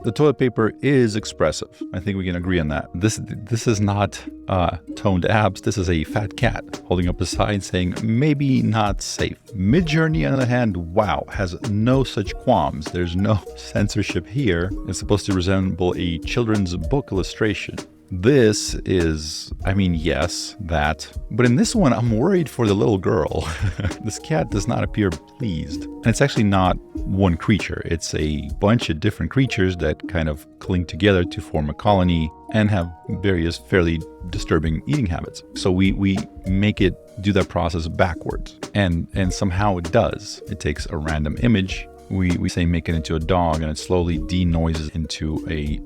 The toilet paper is expressive. I think we can agree on that. This is not toned abs. This is a fat cat holding up a sign saying maybe not safe. Midjourney, on the other hand, wow, has no such qualms. There's no censorship here. It's supposed to resemble a children's book illustration. This is, yes, that. But in this one, I'm worried for the little girl. This cat does not appear pleased. And it's actually not one creature. It's a bunch of different creatures that kind of cling together to form a colony and have various fairly disturbing eating habits. So we make it do that process backwards. And somehow it does. It takes a random image. We say make it into a dog, and it slowly denoises into a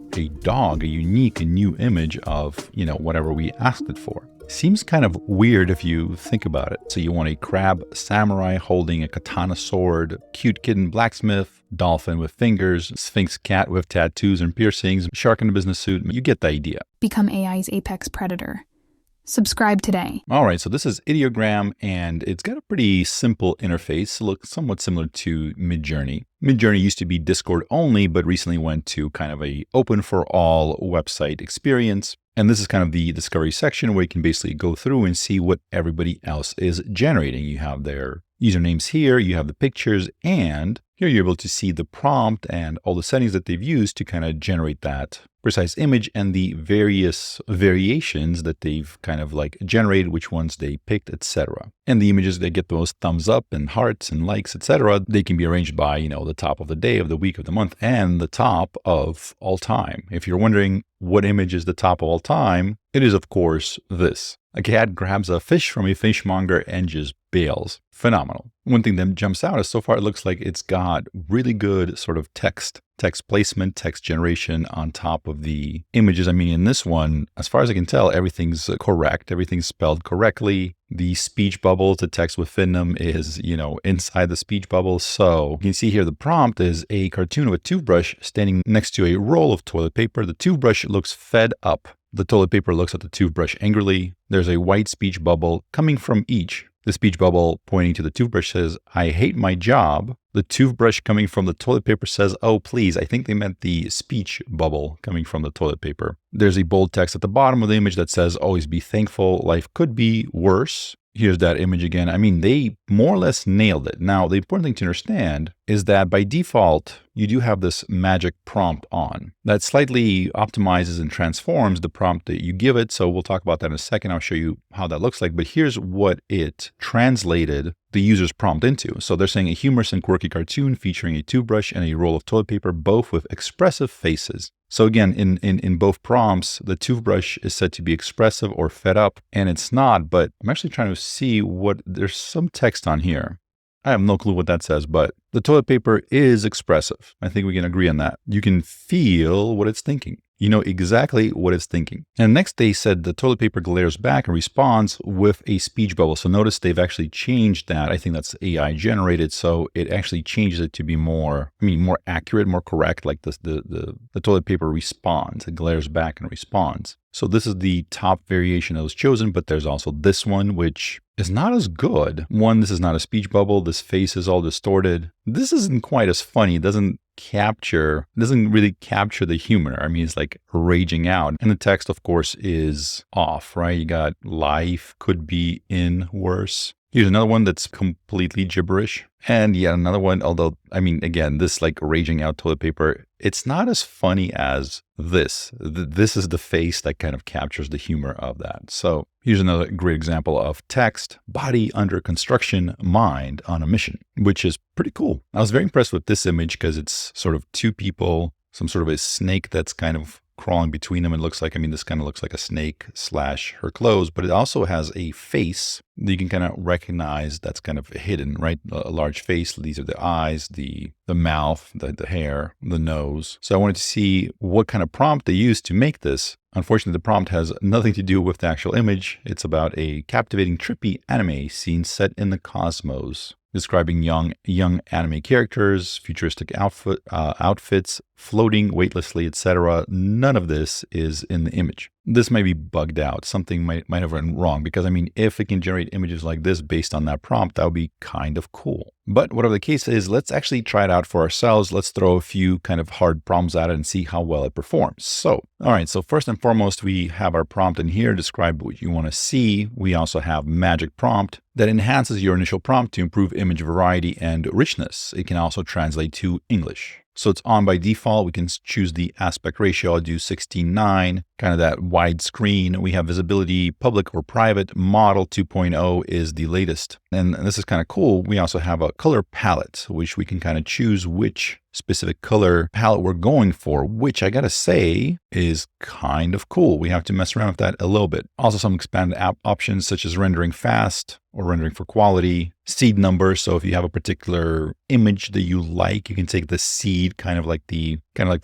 dog, a unique and new image of, whatever we asked it for. Seems kind of weird if you think about it. So you want a crab samurai holding a katana sword, cute kitten blacksmith, dolphin with fingers, sphinx cat with tattoos and piercings, shark in a business suit. You get the idea. Become AI's apex predator. Subscribe today. All right, so this is Ideogram, and it's got a pretty simple interface. Looks somewhat similar to Midjourney. Midjourney used to be Discord only, but recently went to kind of a open for all website experience. And this is kind of the discovery section where you can basically go through and see what everybody else is generating. You have their usernames here, you have the pictures, and here you're able to see the prompt and all the settings that they've used to kind of generate that precise image and the various variations that they've kind of like generated, which ones they picked, etc. And the images that get the most thumbs up and hearts and likes, etc., they can be arranged by, the top of the day, of the week, of the month, and the top of all time. If you're wondering what image is the top of all time, it is, of course, this. A cat grabs a fish from a fishmonger and just bails. Phenomenal. One thing that jumps out is so far it looks like it's got really good sort of text placement, text generation on top of the images. In this one, as far as I can tell, everything's correct. Everything's spelled correctly. The speech bubbles, the text within them is, inside the speech bubbles. So you can see here the prompt is a cartoon of a toothbrush standing next to a roll of toilet paper. The toothbrush looks fed up. The toilet paper looks at the toothbrush angrily. There's a white speech bubble coming from each. The speech bubble pointing to the toothbrush says, "I hate my job." The toothbrush coming from the toilet paper says, "Oh, please." I think they meant the speech bubble coming from the toilet paper. There's a bold text at the bottom of the image that says, "Always be thankful. Life could be worse." Here's that image again. They more or less nailed it. Now, the important thing to understand is that by default, you do have this magic prompt on that slightly optimizes and transforms the prompt that you give it. So we'll talk about that in a second. I'll show you how that looks like. But here's what it translated the user's prompt into. So they're saying a humorous and quirky cartoon featuring a toothbrush and a roll of toilet paper, both with expressive faces. So again, in both prompts, the toothbrush is said to be expressive or fed up, and it's not, but I'm actually trying to see there's some text on here. I have no clue what that says, but the toilet paper is expressive. I think we can agree on that. You can feel what it's thinking. You know exactly what it's thinking. And next they said the toilet paper glares back and responds with a speech bubble. So notice they've actually changed that. I think that's AI generated. So it actually changes it to be more accurate, more correct. Like the toilet paper responds, it glares back and responds. So this is the top variation that was chosen, but there's also this one, which is not as good. One, this is not a speech bubble. This face is all distorted. This isn't quite as funny. It doesn't really capture the humor. It's like raging out. And the text, of course, is off, right? You got life could be in worse. Here's another one that's completely gibberish. And yet another one, although, again, this like raging out toilet paper, it's not as funny as this. This is the face that kind of captures the humor of that. So here's another great example of text, body under construction, mind on a mission, which is pretty cool. I was very impressed with this image because it's sort of two people, some sort of a snake that's kind of crawling between them. It looks like, this kind of looks like a snake / her clothes, but it also has a face that you can kind of recognize that's kind of hidden, right? A large face. These are the eyes, the mouth, the hair, the nose. So I wanted to see what kind of prompt they used to make this. Unfortunately, the prompt has nothing to do with the actual image. It's about a captivating, trippy anime scene set in the cosmos, describing young anime characters, futuristic outfits, floating weightlessly, etc. None of this is in the image. this might be bugged out. Something might have run wrong, because I mean, if it can generate images like this based on that prompt, that would be kind of cool. But whatever the case is, let's actually try it out for ourselves. Let's throw a few kind of hard problems at it and see how well it performs. So, all right, so first and foremost, we have our prompt in here, describe what you want to see. We also have magic prompt that enhances your initial prompt to improve image variety and richness. It can also translate to English. So it's on by default. We can choose the aspect ratio. I'll do 16:9, kind of that wide screen. We have visibility, public or private. Model 2.0 is the latest. And this is kind of cool. We also have a color palette, which we can kind of choose which specific color palette we're going for, which I gotta say is kind of cool. We have to mess around with that a little bit. Also some expanded app options such as rendering fast or rendering for quality, seed number. So if you have a particular image that you like, you can take the seed, kind of like the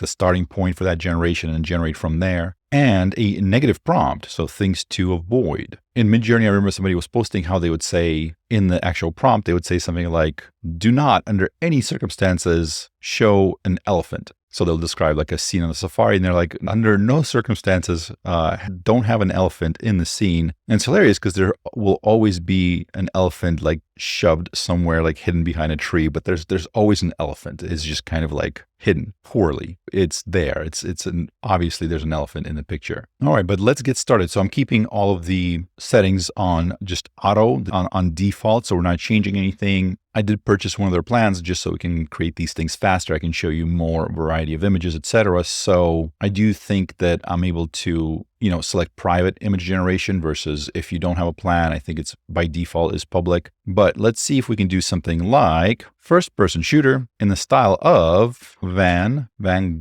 starting point for that generation, and generate from there. And a negative prompt, so things to avoid. In Midjourney, I remember somebody was posting how they would say in the actual prompt, they would say something like, do not under any circumstances show an elephant. So they'll describe like a scene on the safari, and they're like, under no circumstances, don't have an elephant in the scene. And it's hilarious because there will always be an elephant like shoved somewhere, like hidden behind a tree, but there's always an elephant. It's just kind of like hidden poorly. It's there. Obviously there's an elephant in the picture. All right, but let's get started. So I'm keeping all of the settings on just auto, on default, so we're not changing anything. I did purchase one of their plans just so we can create these things faster. I can show you more variety of images, etc. So I do think that I'm able to, select private image generation versus if you don't have a plan, I think it's by default is public. But let's see if we can do something like first person shooter in the style of Van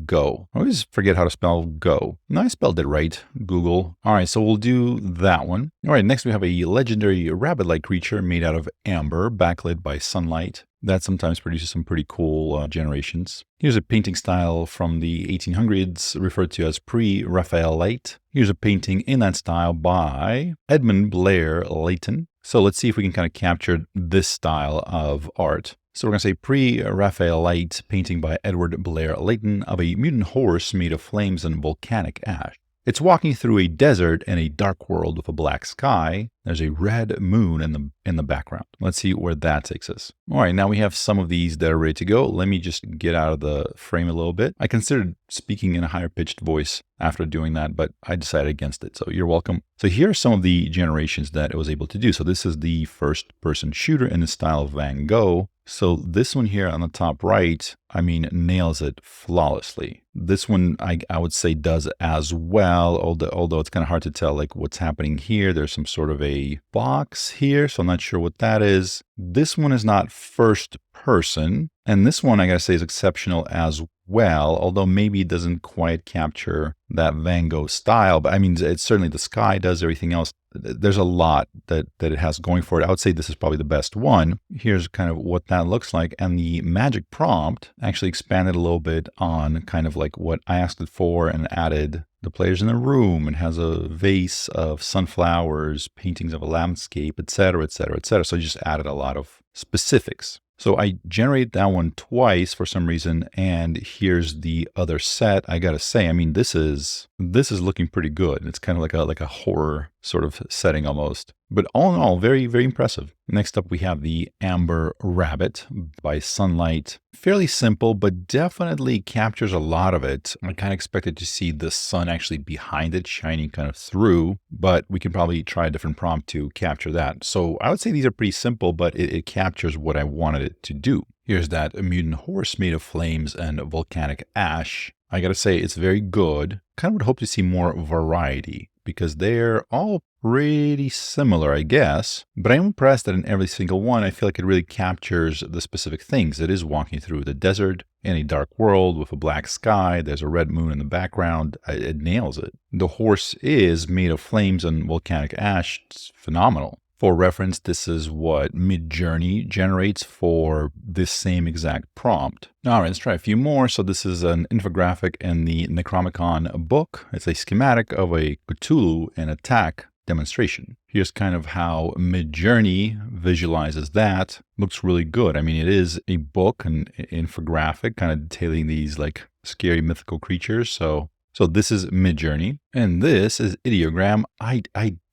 Gogh. I always forget how to spell go. No, I spelled it right. Google. All right, so we'll do that one. All right, next we have a legendary rabbit-like creature made out of amber, backlit by sunlight. That sometimes produces some pretty cool generations. Here's a painting style from the 1800s, referred to as pre-Raphaelite. Here's a painting in that style by Edmund Blair Leighton. So let's see if we can kind of capture this style of art. So we're going to say pre-Raphaelite painting by Edward Blair Leighton of a mutant horse made of flames and volcanic ash. It's walking through a desert in a dark world with a black sky. There's a red moon in the background. Let's see where that takes us. All right, now we have some of these that are ready to go. Let me just get out of the frame a little bit. I considered speaking in a higher pitched voice after doing that, but I decided against it. So you're welcome. So here are some of the generations that it was able to do. So this is the first person shooter in the style of Van Gogh. So this one here on the top right, I mean, nails it flawlessly. This one I would say does as well, although it's kind of hard to tell like what's happening here. There's some sort of a box here, so I'm not sure what that is. This one is not first person, and this one I gotta say is exceptional as well, although maybe it doesn't quite capture that Van Gogh style. But I mean, it's certainly the sky does, everything else. There's a lot that it has going for it. I would say this is probably the best one. Here's kind of what that looks like. And the magic prompt actually expanded a little bit on kind of like what I asked it for and added the players in the room. It has a vase of sunflowers, paintings of a landscape, etc., etc., etc. So I just added a lot of specifics. So I generated that one twice for some reason, and here's the other set. I gotta say, I mean, this is looking pretty good. It's kind of like a horror sort of setting almost. But all in all, very, very impressive. Next up, we have the Amber Rabbit by Sunlight. Fairly simple, but definitely captures a lot of it. I kind of expected to see the sun actually behind it, shining kind of through, but we can probably try a different prompt to capture that. So I would say these are pretty simple, but it captures what I wanted it to do. Here's that mutant horse made of flames and volcanic ash. I gotta say, it's very good. Kind of would hope to see more variety, because they're all pretty similar, I guess. But I'm impressed that in every single one, I feel like it really captures the specific things. It is walking through the desert in a dark world with a black sky. There's a red moon in the background. It nails it. The horse is made of flames and volcanic ash. It's phenomenal. For reference, this is what Midjourney generates for this same exact prompt. All right, let's try a few more. So this is an infographic in the Necronomicon book. It's a schematic of a Cthulhu and attack demonstration. Here's kind of how Midjourney visualizes that. Looks really good. I mean, it is a book, an infographic, kind of detailing these like scary mythical creatures. So So this is Midjourney, and this is Ideogram. I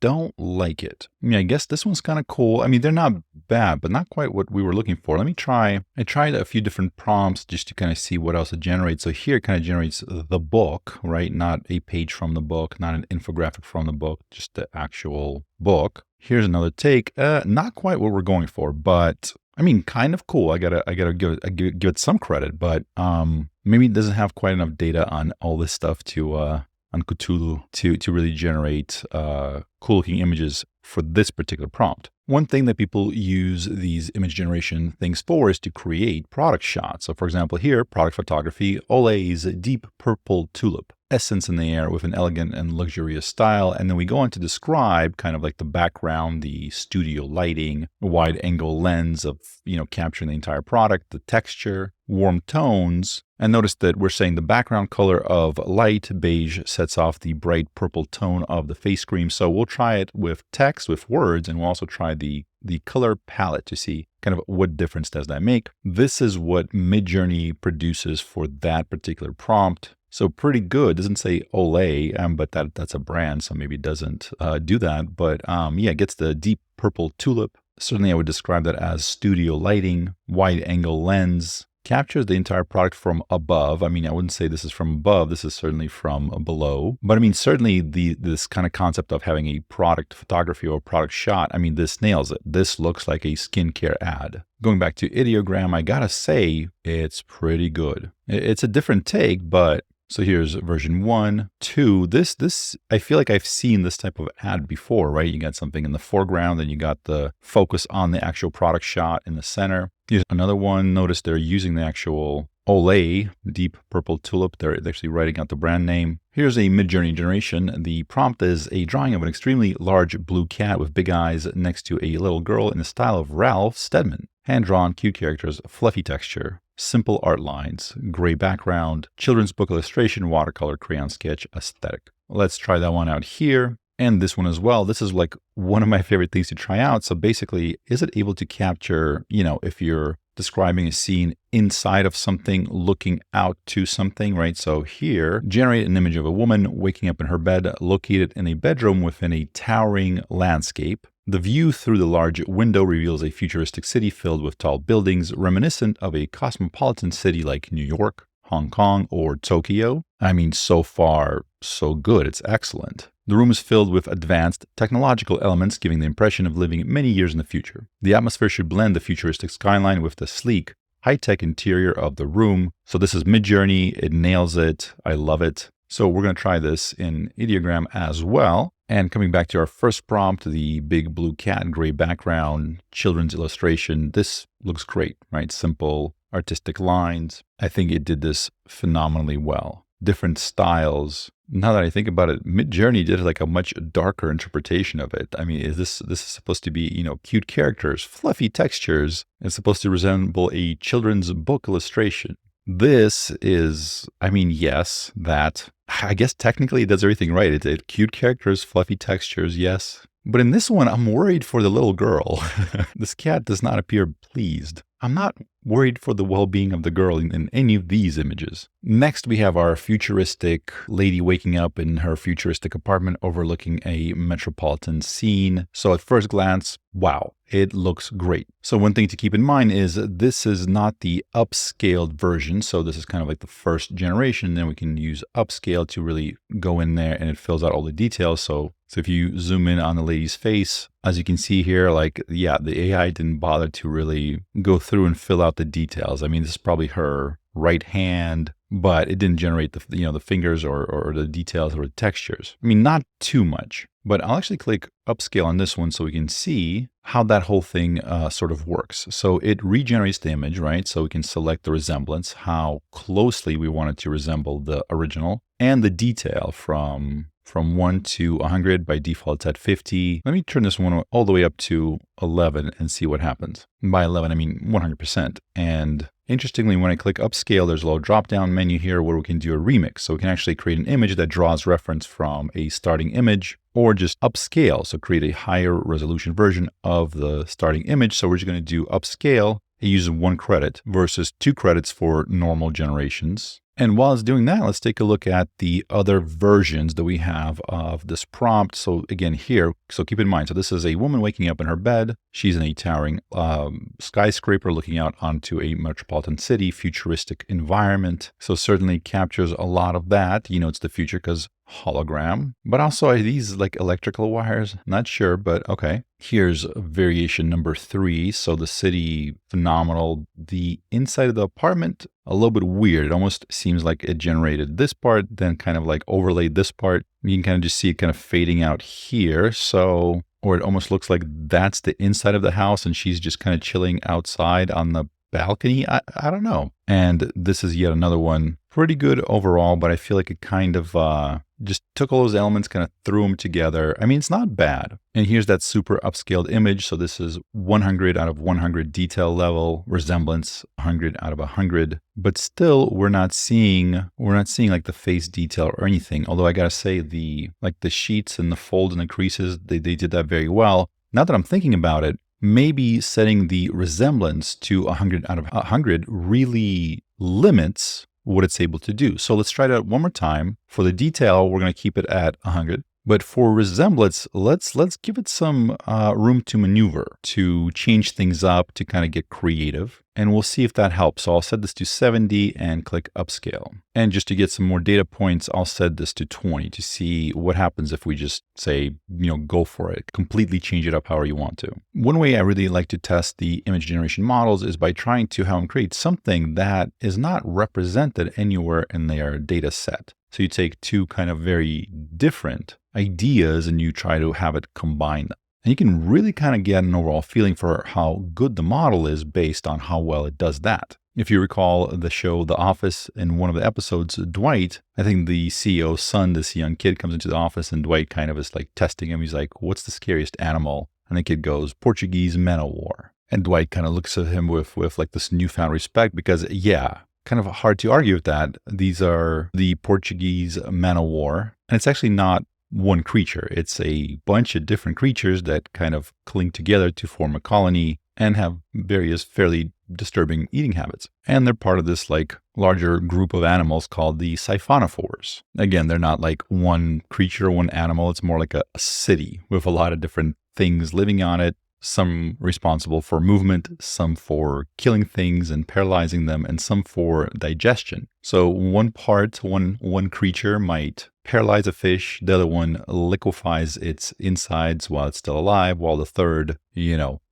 don't like it. I mean, I guess this one's kind of cool. I mean, they're not bad, but not quite what we were looking for. Let me try. I tried a few different prompts just to kind of see what else it generates. So here it kind of generates the book, right? Not a page from the book, not an infographic from the book, just the actual book. Here's another take. Not quite what we're going for, but I mean, kind of cool. I gotta give it some credit, but maybe it doesn't have quite enough data on all this stuff on Cthulhu to really generate cool looking images for this particular prompt. One thing that people use these image generation things for is to create product shots. So for example, here, product photography, Olay's deep purple tulip, essence in the air with an elegant and luxurious style. And then we go on to describe kind of like the background, the studio lighting, wide angle lens of, capturing the entire product, the texture, warm tones. And notice that we're saying the background color of light beige sets off the bright purple tone of the face cream. So we'll try it with text, with words, and we'll also try the color palette to see kind of what difference does that make. This is what Midjourney produces for that particular prompt. So pretty good. Doesn't say Olay, but that's a brand, so maybe it doesn't do that. But yeah, it gets the deep purple tulip. Certainly I would describe that as studio lighting, wide angle lens, captures the entire product from above. I mean, I wouldn't say this is from above. This is certainly from below. But I mean, certainly this kind of concept of having a product photography or product shot, I mean, this nails it. This looks like a skincare ad. Going back to Ideogram, I gotta say, it's pretty good. It's a different take, but so here's version 1, 2. This, I feel like I've seen this type of ad before, right? You got something in the foreground, then you got the focus on the actual product shot in the center. Here's another one. Notice they're using the actual Olay, deep purple tulip. They're actually writing out the brand name. Here's a Midjourney generation. The prompt is a drawing of an extremely large blue cat with big eyes next to a little girl in the style of Ralph Steadman. Hand-drawn, cute characters, fluffy texture, simple art lines, gray background, children's book illustration, watercolor, crayon sketch, aesthetic. Let's try that one out here. And this one as well. This is like one of my favorite things to try out. So basically, is it able to capture, if you're describing a scene inside of something, looking out to something, right? So here, generate an image of a woman waking up in her bed, located in a bedroom within a towering landscape. The view through the large window reveals a futuristic city filled with tall buildings, reminiscent of a cosmopolitan city like New York, Hong Kong, or Tokyo. I mean, so far, so good. It's excellent. The room is filled with advanced technological elements, giving the impression of living many years in the future. The atmosphere should blend the futuristic skyline with the sleek, high-tech interior of the room. So this is Midjourney. It nails it. I love it. So we're going to try this in Ideogram as well. And coming back to our first prompt, the big blue cat, gray background, children's illustration. This looks great, right? Simple, artistic lines. I think it did this phenomenally well. Different styles. Now that I think about it, Midjourney did like a much darker interpretation of it. I mean, this is supposed to be, cute characters, fluffy textures. It's supposed to resemble a children's book illustration. This is, yes, that, I guess technically it does everything right. It's cute characters, fluffy textures, yes. But in this one, I'm worried for the little girl. This cat does not appear pleased. I'm not worried for the well-being of the girl in any of these images. Next, we have our futuristic lady waking up in her futuristic apartment overlooking a metropolitan scene. So at first glance, wow, it looks great. So one thing to keep in mind is this is not the upscaled version. So this is kind of like the first generation. Then we can use upscale to really go in there and it fills out all the details. So if you zoom in on the lady's face, as you can see here, the AI didn't bother to really go through and fill out the details. I mean, this is probably her right hand, but it didn't generate the fingers or the details or the textures. I mean, not too much, but I'll actually click upscale on this one so we can see how that whole thing sort of works. So it regenerates the image, right? So we can select the resemblance, how closely we want it to resemble the original, and the detail from 1 to 100. By default, it's at 50. Let me turn this one all the way up to 11 and see what happens. And by 11, I mean 100%. And interestingly, when I click upscale, there's a little drop-down menu here where we can do a remix. So we can actually create an image that draws reference from a starting image, or just upscale. So create a higher resolution version of the starting image. So we're just going to do upscale. It uses 1 credit versus 2 credits for normal generations. And while it's doing that, let's take a look at the other versions that we have of this prompt. So again, here, so keep in mind, so this is a woman waking up in her bed. She's in a towering skyscraper looking out onto a metropolitan city, futuristic environment. So certainly captures a lot of that. You know, it's the future because hologram, but also are these like electrical wires? Not sure, but okay. Here's variation number 3. So the city, phenomenal. The inside of the apartment, a little bit weird. It almost seems like it generated this part, then kind of like overlaid this part. You can kind of just see it kind of fading out here. So, or it almost looks like that's the inside of the house and she's just kind of chilling outside on the balcony. I don't know. And this is yet another one. Pretty good overall, but I feel like it kind of just took all those elements, kind of threw them together. I mean, it's not bad. And here's that super upscaled image. So this is 100 out of 100 detail level, resemblance 100 out of 100. But still, we're not seeing like the face detail or anything. Although I gotta say, the sheets and the folds and the creases, they did that very well. Now that I'm thinking about it, maybe setting the resemblance to 100 out of 100 really limits what it's able to do. So let's try it out one more time. For the detail, we're going to keep it at 100. But for resemblance, let's give it some room to maneuver, to change things up, to kind of get creative. And we'll see if that helps. So I'll set this to 70 and click upscale. And just to get some more data points, I'll set this to 20 to see what happens if we just say, go for it, completely change it up however you want to. One way I really like to test the image generation models is by trying to have them create something that is not represented anywhere in their data set. So you take two kind of very different ideas and you try to have it combine them. And you can really kind of get an overall feeling for how good the model is based on how well it does that. If you recall the show The Office, in one of the episodes, Dwight, I think the CEO's son, this young kid, comes into the office and Dwight kind of is like testing him. He's like, "What's the scariest animal?" And the kid goes, "Portuguese man-o'-war." And Dwight kind of looks at him with like this newfound respect because, yeah, kind of hard to argue with that. These are the Portuguese man-o'-war. And it's actually not one creature. It's a bunch of different creatures that kind of cling together to form a colony and have various fairly disturbing eating habits. And they're part of this like larger group of animals called the siphonophores. Again, they're not like one creature, one animal. It's more like a city with a lot of different things living on it. Some responsible for movement, some for killing things and paralyzing them, and some for digestion. So one creature might paralyze a fish, the other one liquefies its insides while it's still alive, while the third,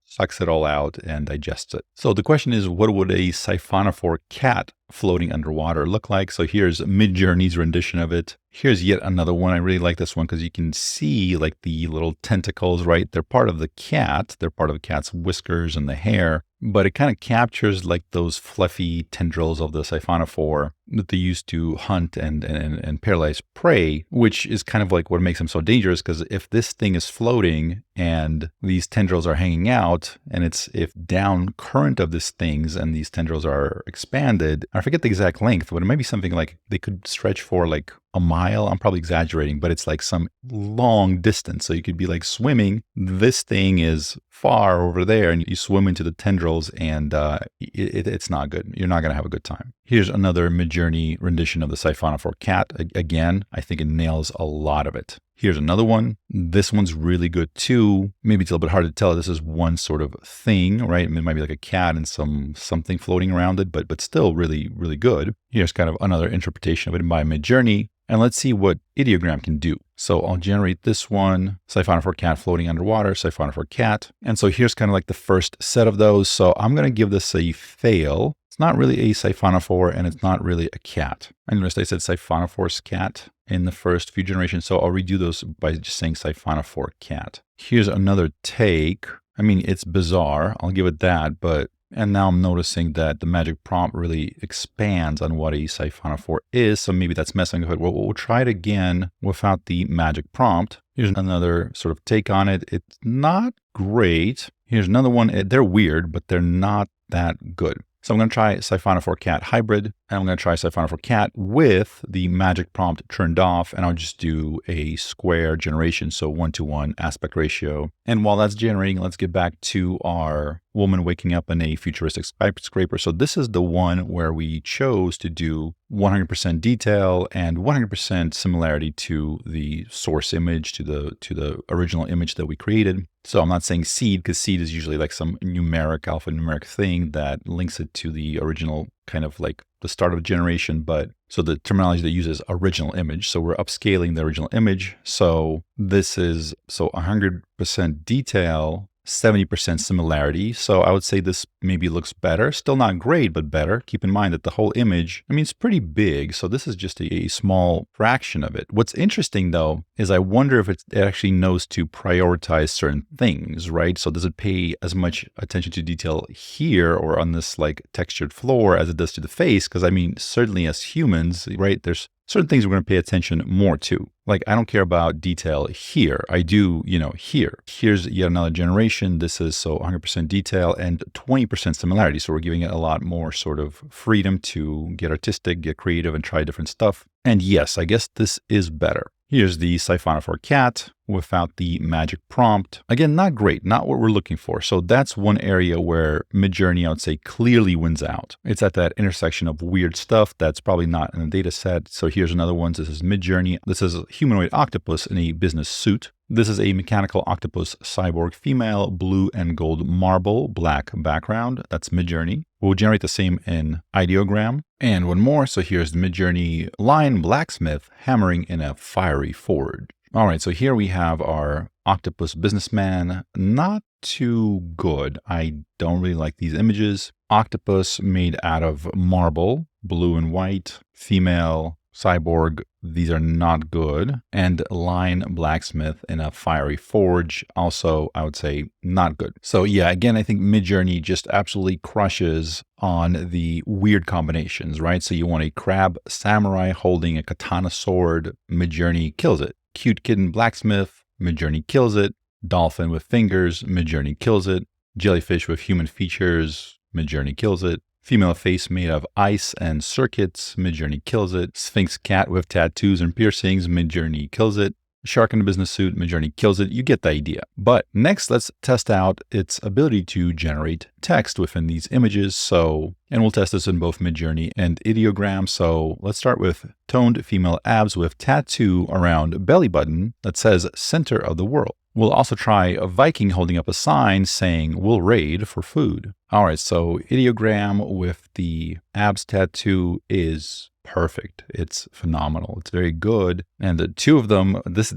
sucks it all out and digests it. So the question is, what would a siphonophore cat floating underwater look like? So here's Midjourney's rendition of it. Here's yet another one. I really like this one because you can see like the little tentacles, right? They're part of the cat. They're part of the cat's whiskers and the hair, but it kind of captures like those fluffy tendrils of the siphonophore that they use to hunt and paralyze prey, which is kind of like what makes them so dangerous. Because if this thing is floating and these tendrils are hanging out, and if down current of these things and these tendrils are expanded, I forget the exact length, but it might be something like they could stretch for like a mile. I'm probably exaggerating, but it's like some long distance. So you could be like swimming. This thing is far over there and you swim into the tendrils and it's not good. You're not going to have a good time. Here's another Midjourney rendition of the siphonophore cat. Again, I think it nails a lot of it. Here's another one. This one's really good too. Maybe it's a little bit hard to tell. This is one sort of thing, right? It might be like a cat and something floating around it, but still really, really good. Here's kind of another interpretation of it by Midjourney. And let's see what Ideogram can do. So I'll generate this one, siphonophore cat floating underwater, siphonophore cat. And so here's kind of like the first set of those. So I'm going to give this a fail. It's not really a siphonophore and it's not really a cat. I noticed I said siphonophore's cat in the first few generations. So I'll redo those by just saying siphonophore cat. Here's another take. I mean, it's bizarre. I'll give it that, and now I'm noticing that the magic prompt really expands on what a siphonophore is. So maybe that's messing with it. We'll try it again without the magic prompt. Here's another sort of take on it. It's not great. Here's another one. They're weird, but they're not that good. So I'm going to try Siphonophore Cat Hybrid, and I'm going to try Siphonophore Cat with the magic prompt turned off, and I'll just do a square generation, so 1-to-1 aspect ratio. And while that's generating, let's get back to our woman waking up in a futuristic skyscraper. So this is the one where we chose to do 100% detail and 100% similarity to the source image, to the original image that we created. So I'm not saying seed, because seed is usually like some alphanumeric thing that links it to the original kind of like the start of the generation. But so the terminology that uses original image. So we're upscaling the original image. So this is 100% detail, 70% similarity. So I would say this maybe looks better. Still not great, but better. Keep in mind that the whole image, I mean, it's pretty big. So this is just a small fraction of it. What's interesting though, is I wonder if it actually knows to prioritize certain things, right? So does it pay as much attention to detail here or on this like textured floor as it does to the face? Because I mean, certainly as humans, right, there's certain things we're going to pay attention more to. Like, I don't care about detail here. I do, here. Here's yet another generation. This is 100% detail and 20% similarity. So we're giving it a lot more sort of freedom to get artistic, get creative, and try different stuff. And yes, I guess this is better. Here's the Siphonophore Cat without the magic prompt. Again, not great, not what we're looking for. So that's one area where Midjourney, I would say, clearly wins out. It's at that intersection of weird stuff that's probably not in the data set. So here's another one. This is Midjourney. This is a humanoid octopus in a business suit. This is a mechanical octopus cyborg female, blue and gold marble, black background. That's Midjourney. We'll generate the same in Ideogram. And one more. So here's the Midjourney lion blacksmith hammering in a fiery forge. All right, so here we have our octopus businessman. Not too good. I don't really like these images. Octopus made out of marble, blue and white, female, cyborg. These are not good. And lion blacksmith in a fiery forge. Also, I would say not good. So yeah, again, I think Midjourney just absolutely crushes on the weird combinations, right? So you want a crab samurai holding a katana sword. Midjourney kills it. Cute kitten blacksmith, Midjourney kills it. Dolphin with fingers, Midjourney kills it. Jellyfish with human features, Midjourney kills it. Female face made of ice and circuits, Midjourney kills it. Sphinx cat with tattoos and piercings, Midjourney kills it. Shark in a business suit, Midjourney kills it. You get the idea. But next, let's test out its ability to generate text within these images. And we'll test this in both Midjourney and Ideogram. So let's start with toned female abs with tattoo around belly button that says center of the world. We'll also try a Viking holding up a sign saying, "We'll raid for food." All right, so Ideogram with the abs tattoo is perfect. It's phenomenal. It's very good. And the two of them, this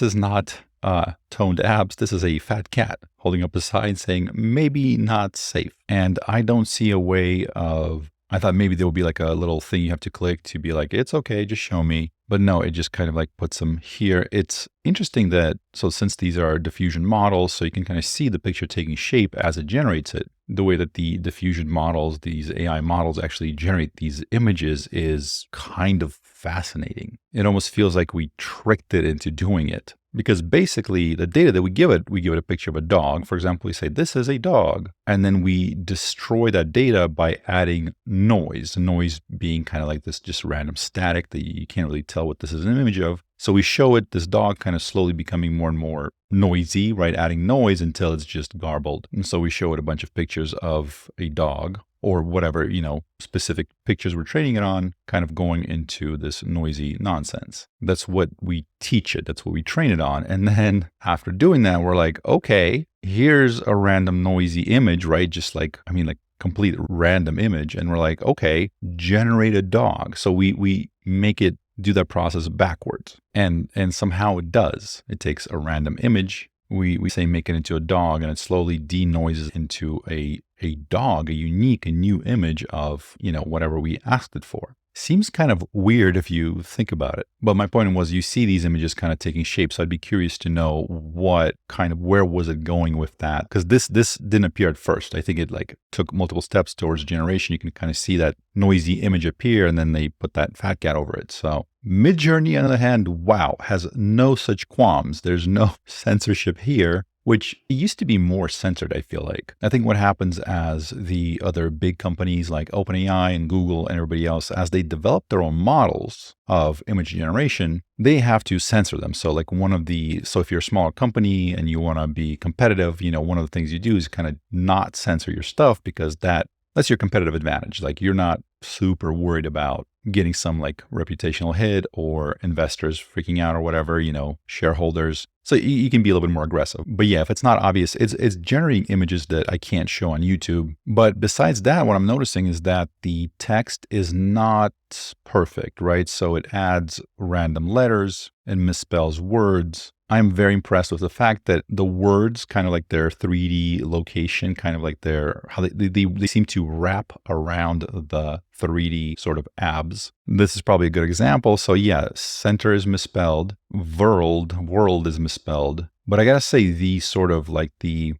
is not toned abs. This is a fat cat holding up a sign saying, "Maybe not safe." And I don't see a way of, I thought maybe there would be like a little thing you have to click to be like, it's okay, just show me. But no, it just kind of like puts them here. It's interesting that, so since these are diffusion models, so you can kind of see the picture taking shape as it generates it, the way that the diffusion models, these AI models actually generate these images is kind of fascinating. It almost feels like we tricked it into doing it. Because basically the data that we give it a picture of a dog. For example, we say, this is a dog. And then we destroy that data by adding noise. The noise being kind of like this just random static that you can't really tell what this is an image of. So we show it this dog kind of slowly becoming more and more noisy, right? Adding noise until it's just garbled. And so we show it a bunch of pictures of a dog or whatever, specific pictures we're training it on, kind of going into this noisy nonsense. That's what we teach it. That's what we train it on. And then after doing that, we're like, okay, here's a random noisy image, right? Just like complete random image. And we're like, okay, generate a dog. So we make it do that process backwards. And somehow it does. It takes a random image. We say make it into a dog, and it slowly denoises into a dog, a unique and new image of, whatever we asked it for. Seems kind of weird if you think about it. But my point was, you see these images kind of taking shape. So I'd be curious to know where was it going with that? Because this didn't appear at first. I think it took multiple steps towards generation. You can kind of see that noisy image appear, and then they put that fat cat over it. So Midjourney, on the other hand, wow, has no such qualms. There's no censorship here. which used to be more censored, I feel like. I think what happens as the other big companies like OpenAI and Google and everybody else, as they develop their own models of image generation, they have to censor them. So like so if you're a smaller company and you want to be competitive, one of the things you do is kind of not censor your stuff, because that's your competitive advantage. Like you're not super worried about getting some like reputational hit or investors freaking out or whatever, shareholders. So you can be a little bit more aggressive. But yeah, if it's not obvious, it's generating images that I can't show on YouTube. But besides that, what I'm noticing is that the text is not perfect, right? So it adds random letters and misspells words. I'm very impressed with the fact that the words, kind of like their 3D location, kind of like how they seem to wrap around the 3D sort of abs. This is probably a good example. So yeah, center is misspelled, world is misspelled. But I gotta say, the sort of like the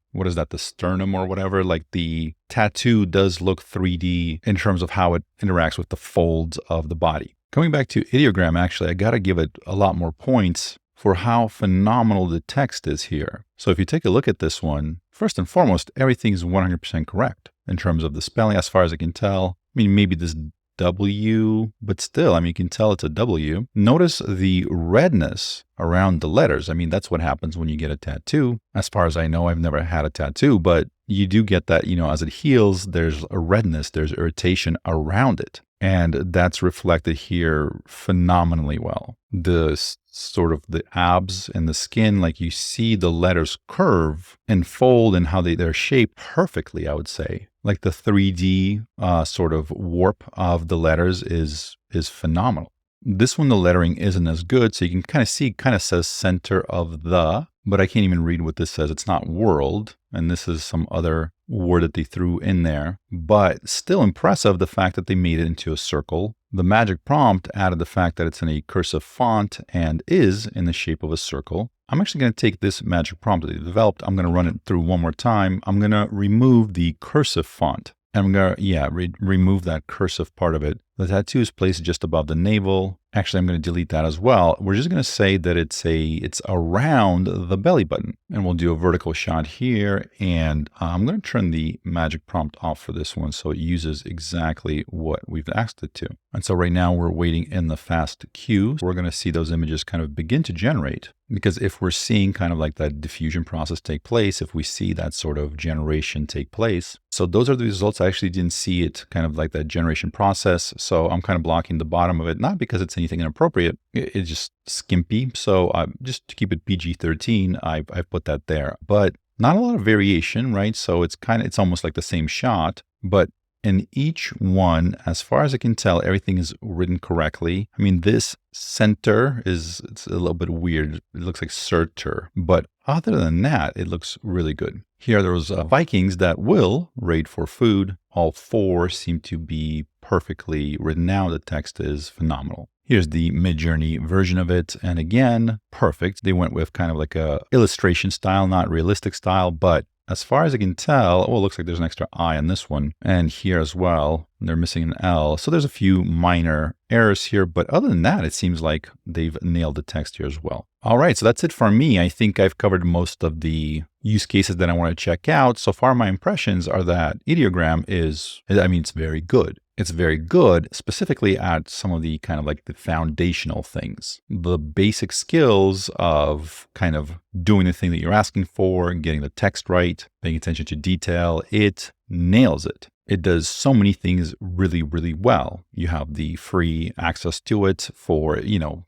sternum or whatever, like the tattoo does look 3D in terms of how it interacts with the folds of the body. Coming back to Ideogram, actually, I gotta give it a lot more points for how phenomenal the text is here. So if you take a look at this one, first and foremost, everything is 100% correct in terms of the spelling, as far as I can tell. I mean, maybe this W, but still, you can tell it's a W. Notice the redness around the letters. That's what happens when you get a tattoo. As far as I know, I've never had a tattoo, but you do get that, as it heals, there's a redness, there's irritation around it. And that's reflected here phenomenally well. The sort of the abs and the skin, like you see the letters curve and fold and how they're shaped perfectly, I would say. Like the 3D sort of warp of the letters is phenomenal. This one, the lettering isn't as good. So you can kind of see, kind of says center of the, but I can't even read what this says. It's not world. And this is some other word that they threw in there, but still impressive, the fact that they made it into a circle. The magic prompt added the fact that it's in a cursive font and is in the shape of a circle. I'm actually going to take this magic prompt that they developed. I'm going to run it through one more time. I'm going to remove the cursive font. I'm going to, remove that cursive part of it. The tattoo is placed just above the navel. Actually, I'm going to delete that as well. We're just going to say that it's around the belly button. And we'll do a vertical shot here. And I'm going to turn the magic prompt off for this one, so it uses exactly what we've asked it to. And so right now we're waiting in the fast queue. We're going to see those images kind of begin to generate. Because if we're seeing kind of like that diffusion process take place, if we see that sort of generation take place. So those are the results. I actually didn't see it kind of like that generation process. So I'm kind of blocking the bottom of it, not because it's anything inappropriate. It's just skimpy. So just to keep it PG-13, I've put that there. But not a lot of variation, right? So it's almost like the same shot, but in each one, as far as I can tell, everything is written correctly. This center it's a little bit weird. It looks like Surtur, but other than that, it looks really good. Here are those Vikings that will raid for food. All 4 seem to be perfectly written out. The text is phenomenal. Here's the Midjourney version of it. And again, perfect. They went with kind of like a illustration style, not realistic style, but as far as I can tell, it looks like there's an extra I on this one. And here as well, they're missing an L. So there's a few minor errors here. But other than that, it seems like they've nailed the text here as well. All right, so that's it for me. I think I've covered most of the use cases that I want to check out. So far, my impressions are that Ideogram it's very good. It's very good, specifically at some of the kind of like the foundational things, the basic skills of kind of doing the thing that you're asking for, getting the text right, paying attention to detail. It nails it. It does so many things really, really well. You have the free access to it for,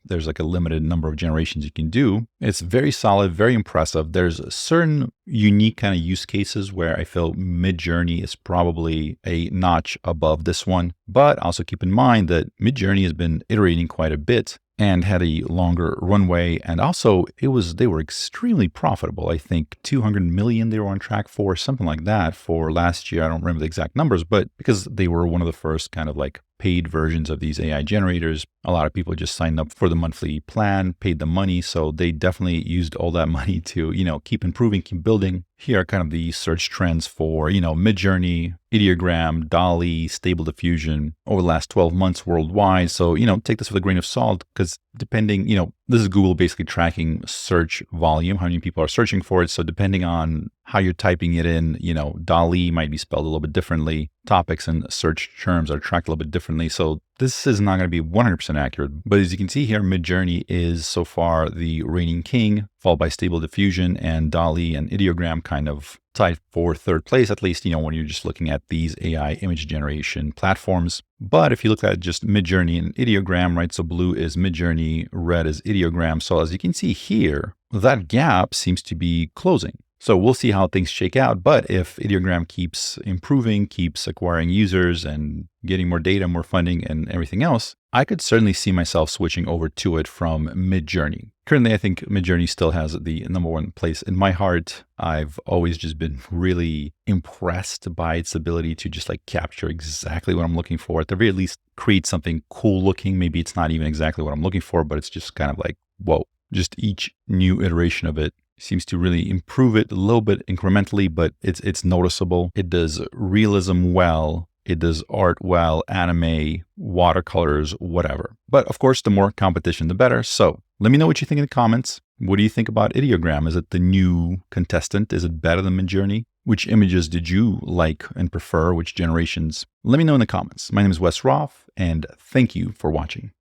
there's like a limited number of generations you can do. It's very solid, very impressive. There's certain unique kind of use cases where I feel Midjourney is probably a notch above this one. But also keep in mind that Midjourney has been iterating quite a bit and had a longer runway. And also they were extremely profitable. I think 200 million they were on track for, something like that for last year. I don't remember the exact numbers, but because they were one of the first kind of like paid versions of these AI generators, a lot of people just signed up for the monthly plan, paid the money. So they definitely used all that money to, keep improving, keep building. Here are kind of the search trends for, Midjourney, Ideogram, DALL-E, Stable Diffusion over the last 12 months worldwide. So, take this with a grain of salt, because depending, This is Google basically tracking search volume, how many people are searching for it. So depending on how you're typing it in, DALL-E might be spelled a little bit differently. Topics and search terms are tracked a little bit differently. So this is not going to be 100% accurate. But as you can see here, Midjourney is so far the reigning king, followed by Stable Diffusion, and DALL-E and Ideogram kind of tied for third place, at least, when you're just looking at these AI image generation platforms. But if you look at just Midjourney and Ideogram, right? So blue is Midjourney, red is Ideogram. So as you can see here, that gap seems to be closing. So we'll see how things shake out. But if Ideogram keeps improving, keeps acquiring users and getting more data, more funding and everything else, I could certainly see myself switching over to it from Midjourney. Currently, I think Midjourney still has the number one place in my heart. I've always just been really impressed by its ability to just capture exactly what I'm looking for. At the very least, create something cool looking. Maybe it's not even exactly what I'm looking for, but it's just kind of whoa. Just each new iteration of it seems to really improve it a little bit incrementally, but it's noticeable. It does realism well. It does art well, anime, watercolors, whatever. But of course, the more competition, the better. So let me know what you think in the comments. What do you think about Ideogram? Is it the new contestant? Is it better than Midjourney? Which images did you like and prefer? Which generations? Let me know in the comments. My name is Wes Roth, and thank you for watching.